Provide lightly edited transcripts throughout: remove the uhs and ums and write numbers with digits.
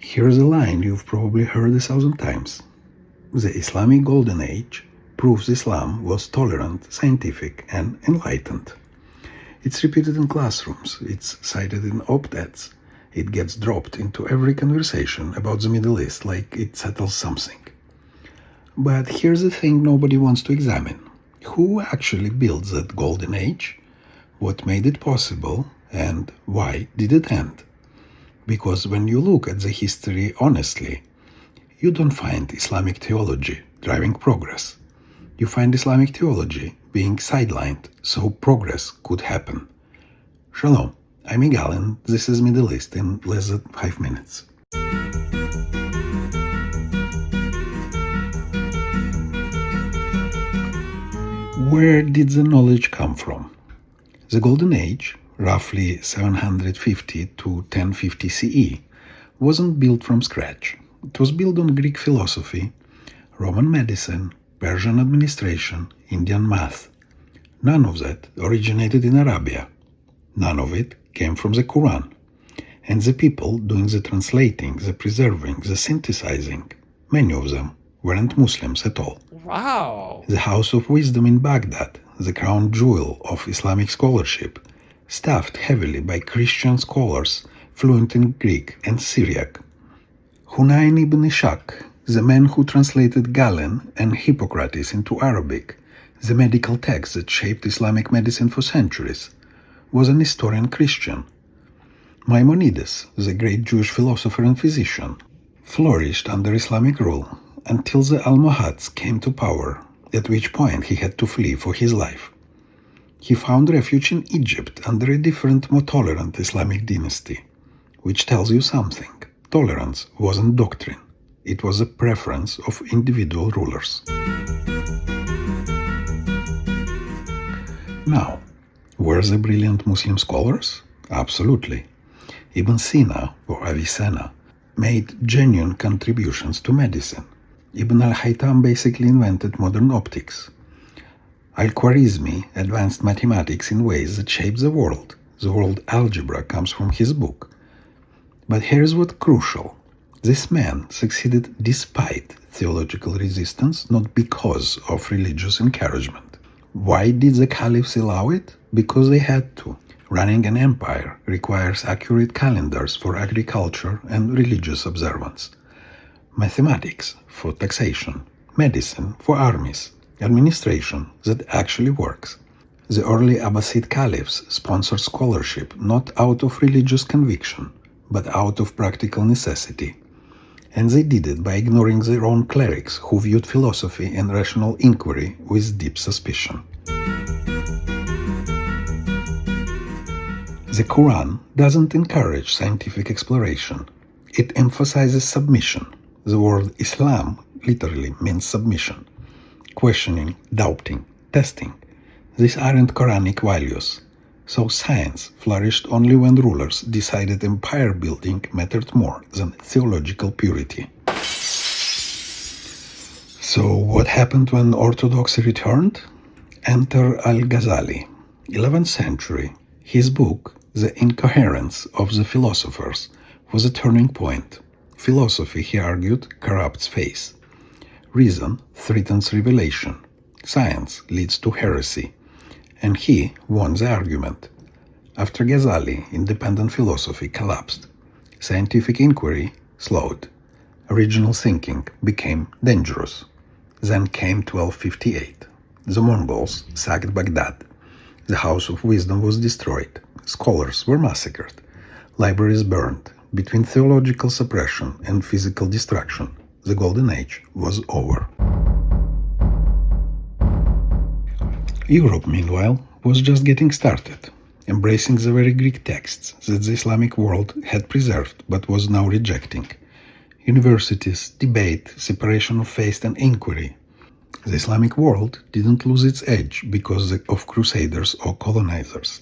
Here's a line you've probably heard 1,000 times. The Islamic Golden Age proves Islam was tolerant, scientific, and enlightened. It's repeated in classrooms, it's cited in op-eds, it gets dropped into every conversation about the Middle East like it settles something. But here's the thing nobody wants to examine. Who actually built that Golden Age? What made it possible? And why did it end? Because when you look at the history honestly, you don't find Islamic theology driving progress. You find Islamic theology being sidelined so progress could happen. Shalom, I'm Galen. This is Middle East in less than 5 minutes. Where did the knowledge come from? The Golden Age, roughly 750 to 1050 CE, wasn't built from scratch. It was built on Greek philosophy, Roman medicine, Persian administration, Indian math. None of that originated in Arabia. None of it came from the Quran. And the people doing the translating, the preserving, the synthesizing, many of them weren't Muslims at all. Wow! The House of Wisdom in Baghdad, the crown jewel of Islamic scholarship, staffed heavily by Christian scholars fluent in Greek and Syriac. Hunayn ibn Ishaq, the man who translated Galen and Hippocrates into Arabic, the medical text that shaped Islamic medicine for centuries, was an Nestorian Christian. Maimonides, the great Jewish philosopher and physician, flourished under Islamic rule until the Almohads came to power, at which point he had to flee for his life. He found refuge in Egypt under a different, more tolerant Islamic dynasty, which tells you something. Tolerance wasn't doctrine. It was a preference of individual rulers. Now, were the brilliant Muslim scholars? Absolutely. Ibn Sina, or Avicenna, made genuine contributions to medicine. Ibn al-Haytham basically invented modern optics. Al-Khwarizmi advanced mathematics in ways that shaped the world. The world algebra comes from his book. But here's what's crucial. This man succeeded despite theological resistance, not because of religious encouragement. Why did the caliphs allow it? Because they had to. Running an empire requires accurate calendars for agriculture and religious observance. Mathematics for taxation, medicine for armies, administration that actually works. The early Abbasid caliphs sponsored scholarship not out of religious conviction, but out of practical necessity. And they did it by ignoring their own clerics who viewed philosophy and rational inquiry with deep suspicion. The Quran doesn't encourage scientific exploration. It emphasizes submission. The word Islam literally means submission. Questioning, doubting, testing. These aren't Quranic values. So science flourished only when rulers decided empire building mattered more than theological purity. So what happened when Orthodoxy returned? Enter Al-Ghazali, 11th century. His book, The Incoherence of the Philosophers, was a turning point. Philosophy, he argued, corrupts faith. Reason threatens revelation. Science leads to heresy. And he won the argument. After Ghazali, independent philosophy collapsed. Scientific inquiry slowed. Original thinking became dangerous. Then came 1258. The Mongols sacked Baghdad. The House of Wisdom was destroyed. Scholars were massacred. Libraries burned. Between theological suppression and physical destruction, the Golden Age was over. Europe, meanwhile, was just getting started, embracing the very Greek texts that the Islamic world had preserved but was now rejecting. Universities, debate, separation of faith and inquiry. The Islamic world didn't lose its edge because of crusaders or colonizers.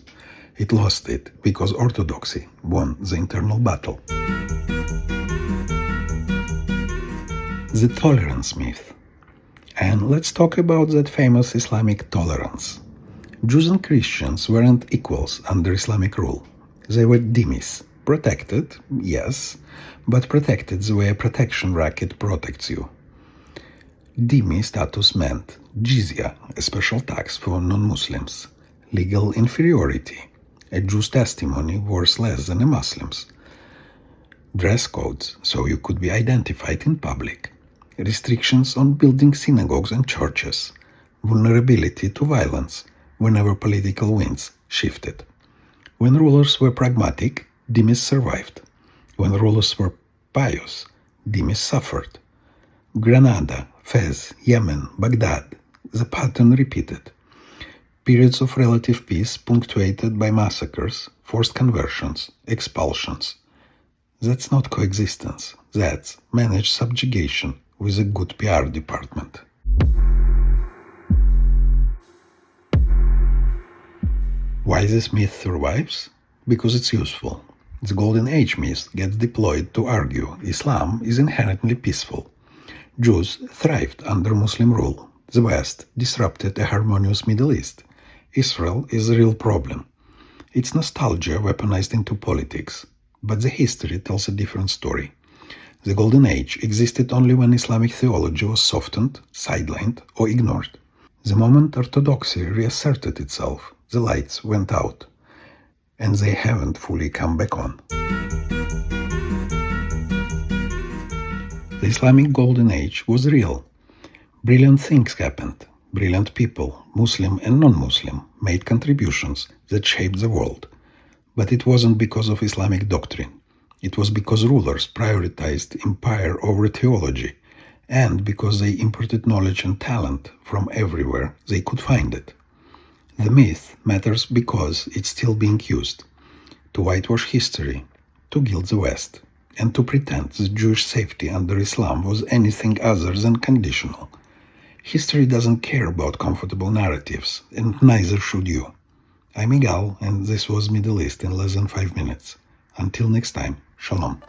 It lost it because Orthodoxy won the internal battle. The tolerance myth. And let's talk about that famous Islamic tolerance. Jews and Christians weren't equals under Islamic rule. They were dhimmis, Protected, yes, but protected the way a protection racket protects you. Dhimmi status meant jizya, a special tax for non-Muslims, legal inferiority, a Jew's testimony worth less than a Muslim's, dress codes so you could be identified in public, restrictions on building synagogues and churches, vulnerability to violence whenever political winds shifted. When rulers were pragmatic, dhimmis survived. When rulers were pious, dhimmis suffered. Granada, Fez, Yemen, Baghdad, the pattern repeated. Periods of relative peace punctuated by massacres, forced conversions, expulsions. That's not coexistence, that's managed subjugation with a good PR department. Why this myth survives? Because it's useful. The Golden Age myth gets deployed to argue Islam is inherently peaceful. Jews thrived under Muslim rule. The West disrupted a harmonious Middle East. Israel is a real problem. It's nostalgia weaponized into politics, but the history tells a different story. The Golden Age existed only when Islamic theology was softened, sidelined, or ignored. The moment Orthodoxy reasserted itself, the lights went out, and they haven't fully come back on. The Islamic Golden Age was real. Brilliant things happened. Brilliant people, Muslim and non-Muslim, made contributions that shaped the world. But it wasn't because of Islamic doctrine. It was because rulers prioritized empire over theology, and because they imported knowledge and talent from everywhere they could find it. The myth matters because it's still being used to whitewash history, to gild the West, and to pretend that Jewish safety under Islam was anything other than conditional. History doesn't care about comfortable narratives, and neither should you. I'm Igal, and this was Middle East in less than 5 minutes. Until next time, Shalom.